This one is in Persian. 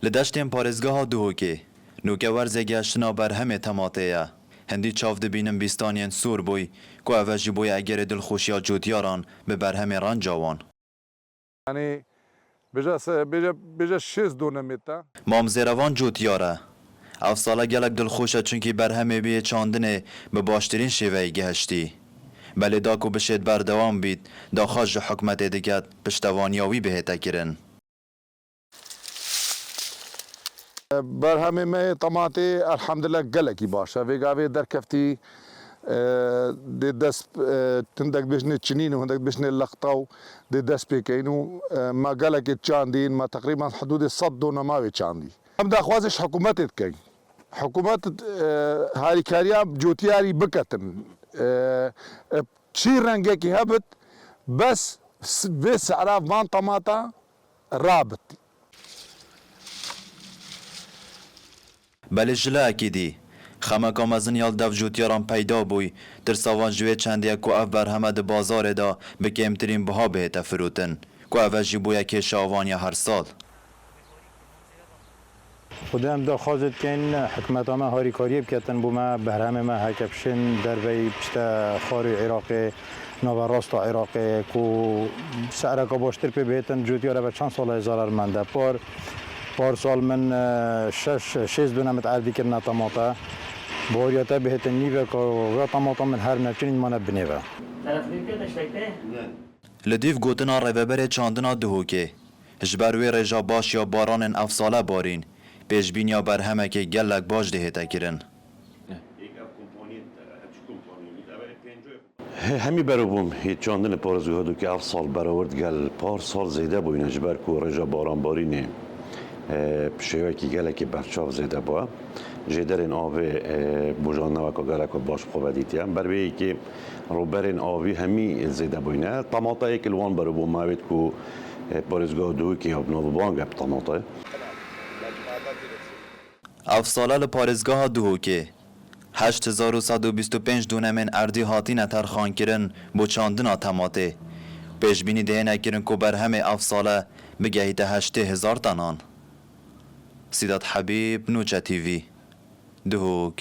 لدشتین پارێزگاها دووکێ نوکە وەرزێ گەشتنا بەرهەمێ تەماتەیە هەندی چاو دەبینن بیستانیان سوور بووی کو ئەڤەژی بۆی ئەگەرێ دڵخۆشییا جوتیاران بە بەرهەمێ ڕەنجاوان يعني بيجا 6 دونمتا مامزێرەوان جوتیارە ئەو ساڵە gelek دڵخۆشە چونکی بەرهەمێ بێ چاندنێ بە باشترین شێوەی گەهشتی بەلێ داک و بشێت بەردەوام بیت داخواش ji حکومەتێ دەکات پشتەوانیاوی بهێتە kirin برهمي ما طماطي الحمد لله قلقي باشا في قابي دركفتي دي دس تندك بشني تشنين وهندك بشني اللقطاو دي دس بيكينو ما قلقي تشاندين ما تقريبا حدود الصد ونماوي تشاندي ابدا خوازش حكومتي تكي حكومات هاري كاريا جوتياري بكتن تشي رنجيكي هبت بس عراف مان طماطا رابط بەلێ ژلەیەکی دی خەمەکە مەزنیال دەف جوتیاران پەیدا بووی ترساوان ژوێ چەندێک کو ئەف بەرهەمە di bazarê da bi kêmtirîn biha bihête firotin ku ev jî bûye kêşavaniya her sal خودم داخوازت کن حکمت ما هاری کاری بکتن بو ما بهرام ما هکپشن در وی پشت خاری عراقی نو راست عراقی کو سعر کا باشتر پی بهتن جوتیاره به چند سال هزار منده پار سال من شش دونمت عردی کردن طماطا باریاته بهتن نیوه که و طماطا من هر نچین ما نبنیوه li dîv gotina rêveberê çandina dihûkê ji ber wê rêja baş ya baranên ev sale barîn pêşbîniya berhemekê gelek baş dihête kirin همی برو بوم هیچ چاندن پارزگاه دو که 7 سال برآورد گل پار سال زیده بوین جبر کو رجا بارانباری نه شیوه کی گله که برچاو زیده با جدرین آوی بوجان نوکا گله که باش خوبه دیتیم بر بیایی که روبرین آوی همی زیده بوینه طماطه یک الوان برو بوم موید که پارزگاه دو که نو بانگ طماطه ev sale li parêzgeha Duhokê 8125 dûnemên erdî hatîne terxankirin bû çandina tematê pêşbînî dihêne kirin ku berhemê ev sale bigehîte 80,000 tanan Sidat Hebîb Nûçe TV Duhok